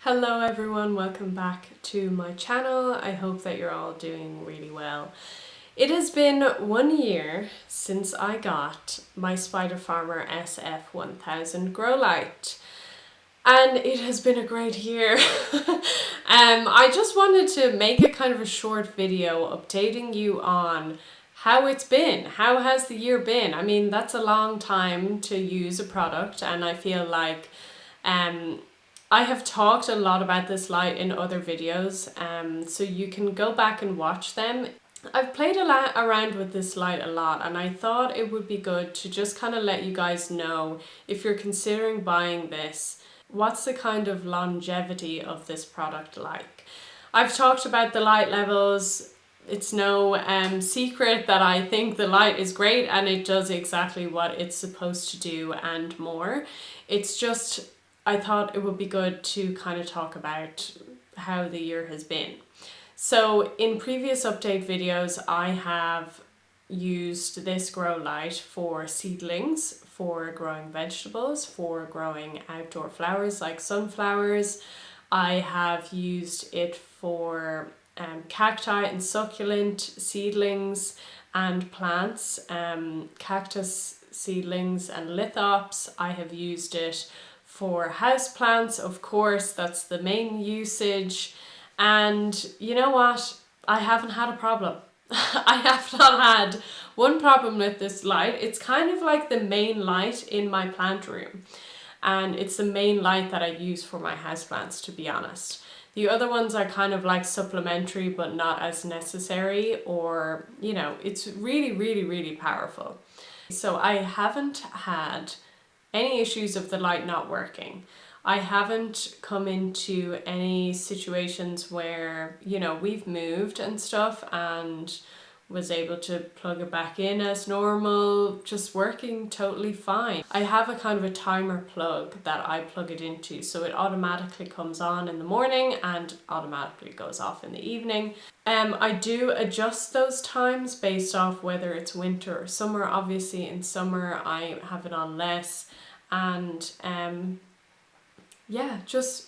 Hello everyone, welcome back to my channel. I hope that you're all doing really well. It has been 1 year since I got my spiderfarmer SF1000 grow light, and it has been a great year. I just wanted to make a kind of a short video updating you on how it's been. How has the year been? I mean, that's a long time to use a product, and I feel like I have talked a lot about this light in other videos, so you can go back and watch them. I've played around with this light a lot, and I thought it would be good to just kind of let you guys know, if you're considering buying this, what's the kind of longevity of this product like. I've talked about the light levels. It's no secret that I think the light is great and it does exactly what it's supposed to do and more. It's just, I thought it would be good to kind of talk about how the year has been. So in previous update videos, I have used this grow light for seedlings, for growing vegetables, for growing outdoor flowers like sunflowers. I have used it for cacti and succulent seedlings and plants, cactus seedlings and lithops. I have used it for houseplants, of course, that's the main usage. And you know what? I haven't had a problem. I have not had one problem with this light. It's kind of like the main light in my plant room. And it's the main light that I use for my houseplants, to be honest. The other ones are kind of like supplementary, but not as necessary, or, you know, it's really, really, really powerful. So I haven't had any issues of the light not working. I haven't come into any situations where, you know, we've moved and stuff and was able to plug it back in as normal, just working totally fine. I have a kind of a timer plug that I plug it into, so it automatically comes on in the morning and automatically goes off in the evening. I do adjust those times based off whether it's winter or summer. Obviously in summer I have it on less, and yeah,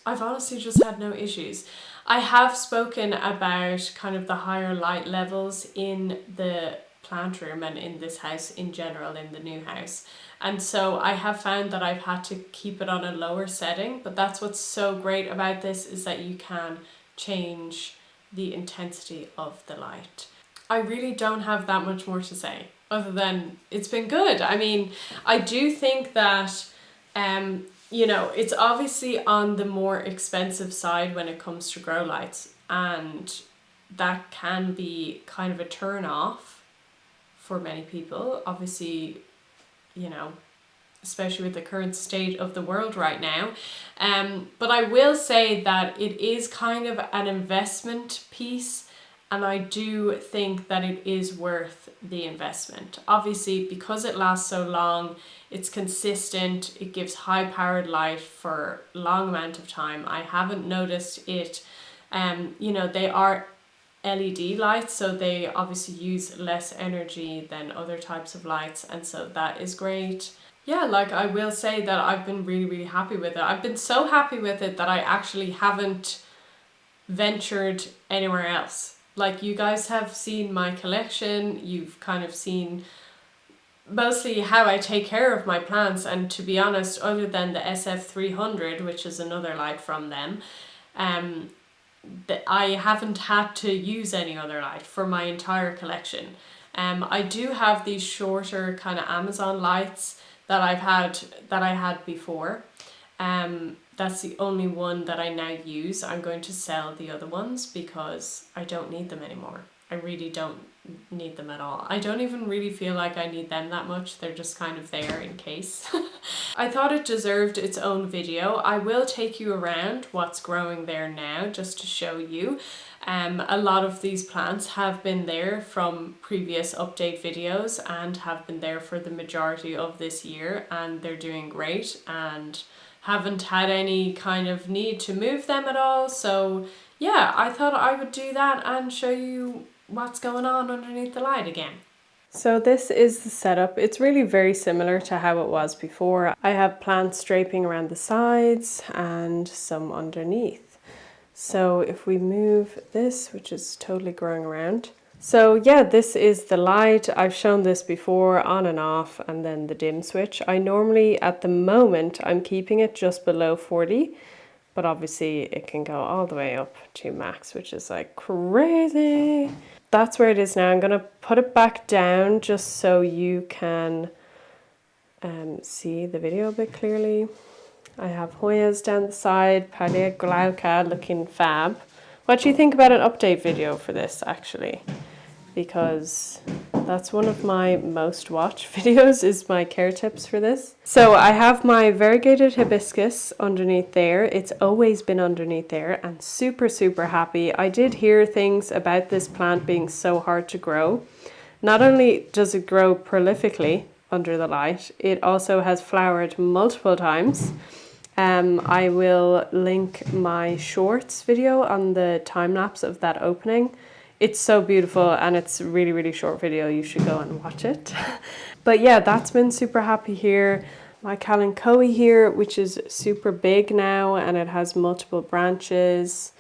I've honestly just had no issues. I have spoken about kind of the higher light levels in the plant room and in this house in general, in the new house. And so I have found that I've had to keep it on a lower setting, but that's what's so great about this, is that you can change the intensity of the light. I really don't have that much more to say, other than it's been good. I mean, I do think that you know, it's obviously on the more expensive side when it comes to grow lights, and that can be kind of a turn off for many people. Obviously, you know, especially with the current state of the world right now. But I will say that it is kind of an investment piece, and I do think that it is worth the investment. Obviously, because it lasts so long, it's consistent, it gives high powered light for a long amount of time. I haven't noticed it, you know, they are LED lights, so they obviously use less energy than other types of lights, and so that is great. Yeah, like I will say that I've been really, really happy with it. I've been so happy with it that I actually haven't ventured anywhere else. Like, you guys have seen my collection, you've kind of seen mostly how I take care of my plants, and to be honest, other than the SF300, which is another light from them, I haven't had to use any other light for my entire collection. I do have these shorter kind of Amazon lights that I had before. That's the only one that I now use. I'm going to sell the other ones because I don't need them anymore. I really don't need them at all. I don't even really feel like I need them that much. They're just kind of there in case. I thought it deserved its own video. I will take you around what's growing there now just to show you. A lot of these plants have been there from previous update videos and have been there for the majority of this year, and they're doing great and haven't had any kind of need to move them at all. So yeah, I thought I would do that and show you what's going on underneath the light again. So this is the setup. It's really very similar to how it was before. I have plants draping around the sides and some underneath. So if we move this, which is totally growing around. So yeah, this is the light. I've shown this before, on and off, and then the dim switch. I normally, at the moment, I'm keeping it just below 40, but obviously it can go all the way up to max, which is like crazy. That's where it is now. I'm gonna put it back down just so you can see the video a bit clearly. I have Hoyas down the side, Palea Glauca looking fab. What do you think about an update video for this, actually? Because that's one of my most watched videos, is my care tips for this. So I have my variegated hibiscus underneath there. It's always been underneath there, and super, super happy. I did hear things about this plant being so hard to grow. Not only does it grow prolifically under the light, it also has flowered multiple times. I will link my shorts video on the time lapse of that opening. It's so beautiful, and it's a really, really short video. You should go and watch it. But yeah, that's been super happy here. My kalanchoe here, which is super big now, and it has multiple branches.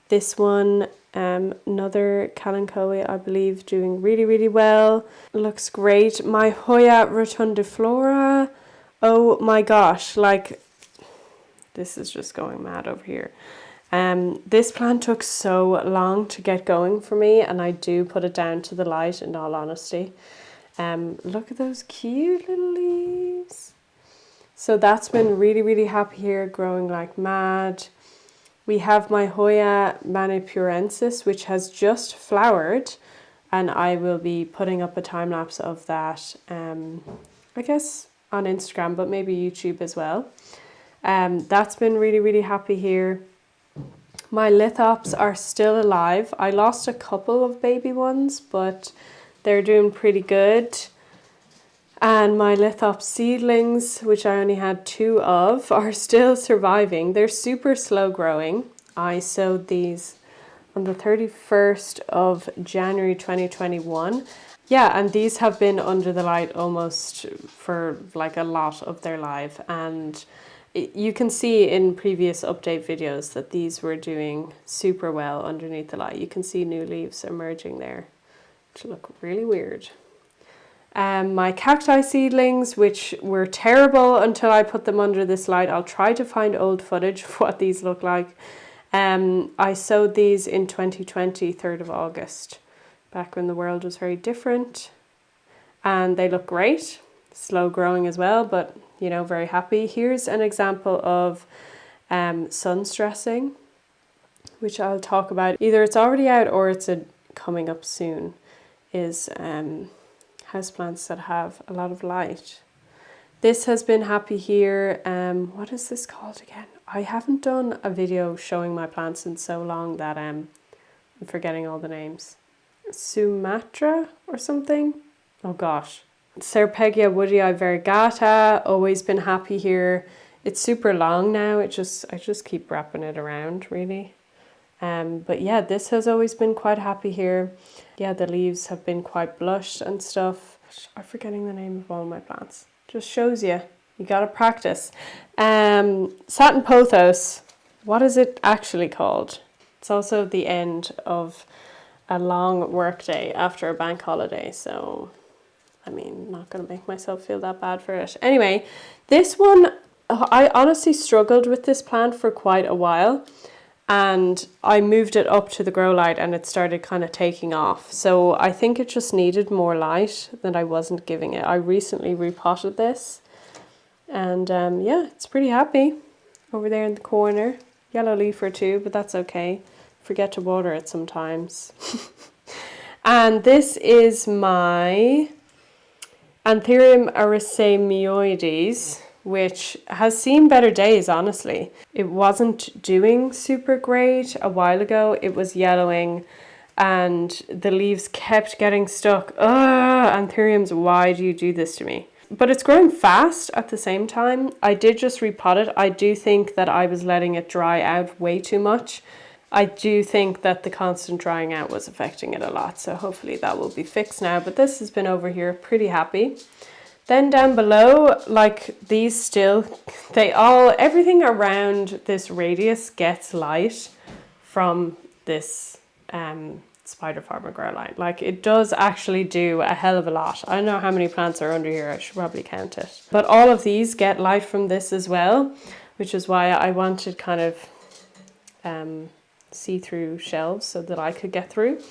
This one, another kalanchoe, I believe, doing really, really well. Looks great. My Hoya rotundiflora. Oh my gosh, like, this is just going mad over here. This plant took so long to get going for me, and I do put it down to the light, in all honesty. Look at those cute little leaves. So that's been really, really happy here, growing like mad. We have my Hoya manipurensis, which has just flowered, and I will be putting up a time lapse of that, I guess on Instagram, but maybe YouTube as well. That's been really, really happy here. My lithops are still alive. I lost a couple of baby ones, but they're doing pretty good. And my lithop seedlings, which I only had 2 of, are still surviving. They're super slow growing. I sowed these on the 31st of January 2021. Yeah, and these have been under the light almost for like a lot of their life, and you can see in previous update videos that these were doing super well underneath the light. You can see new leaves emerging there, which look really weird. My cacti seedlings, which were terrible until I put them under this light. I'll try to find old footage of what these look like. I sowed these in 2020, 3rd of August, back when the world was very different. And they look great, slow growing as well, but you know, very happy. Here's an example of sun stressing, which I'll talk about. Either it's already out or it's coming up soon, is houseplants that have a lot of light. This has been happy here. What is this called again? I haven't done a video showing my plants in so long that I'm forgetting all the names. Sumatra or something? Oh gosh. Serpegia woodii variegata, always been happy here. It's super long now. I just keep wrapping it around, really. But yeah, this has always been quite happy here. Yeah, the leaves have been quite blushed and stuff. I'm forgetting the name of all my plants. Just shows you gotta practice. Satin pothos. What is it actually called? It's also the end of a long work day after a bank holiday, so I mean, not going to make myself feel that bad for it. Anyway, this one, I honestly struggled with this plant for quite a while, and I moved it up to the grow light and it started kind of taking off. So I think it just needed more light than I wasn't giving it. I recently repotted this, and yeah, it's pretty happy over there in the corner. Yellow leaf or two, but that's okay. Forget to water it sometimes. And this is my Anthurium arisemioides, which has seen better days, honestly. It wasn't doing super great a while ago. It was yellowing and the leaves kept getting stuck. Ugh, Anthuriums, why do you do this to me? But it's growing fast at the same time. I did just repot it. I do think that I was letting it dry out way too much. I do think that the constant drying out was affecting it a lot, so hopefully that will be fixed now. But this has been over here pretty happy. Then down below, like these still, everything around this radius gets light from this spider farmer grow light. Like it does actually do a hell of a lot. I don't know how many plants are under here, I should probably count it. But all of these get light from this as well, which is why I wanted kind of see-through shelves so that I could get through.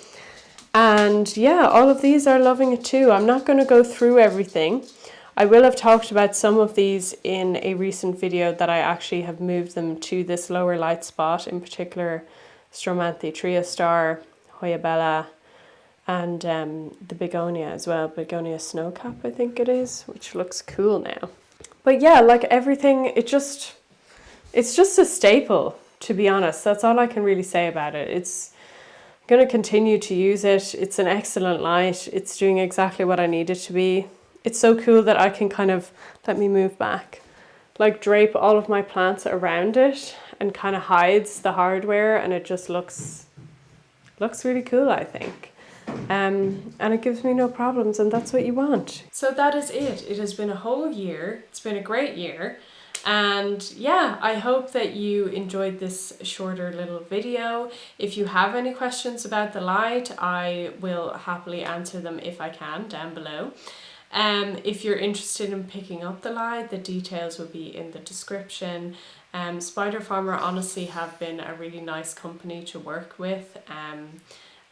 And yeah, all of these are loving it too. I'm not going to go through everything. I will have talked about some of these in a recent video that I actually have moved them to this lower light spot, in particular Stromanthe Triostar, Hoya Bella, and the begonia as well, begonia snowcap I think it is, which looks cool now. But yeah, like everything, it's just a staple, to be honest. That's all I can really say about it. It's going to continue to use it. It's an excellent light. It's doing exactly what I need it to be. It's so cool that I can kind of, let me move back, like drape all of my plants around it and kind of hides the hardware, and it just looks really cool, I think. And it gives me no problems, and that's what you want. So that is it. It has been a whole year. It's been a great year. And yeah, I hope that you enjoyed this shorter little video. If you have any questions about the light, I will happily answer them if I can down below. If you're interested in picking up the light, the details will be in the description. Spider Farmer honestly have been a really nice company to work with.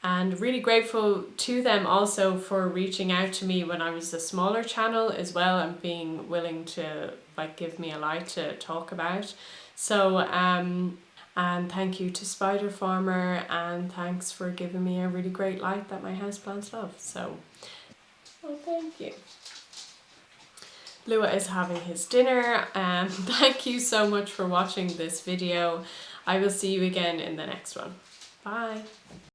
And really grateful to them also for reaching out to me when I was a smaller channel as well, and being willing to like give me a light to talk about. So and thank you to Spider Farmer, and thanks for giving me a really great light that my houseplants love. So well, thank you. Lua is having his dinner. Thank you so much for watching this video. I will see you again in the next one. Bye.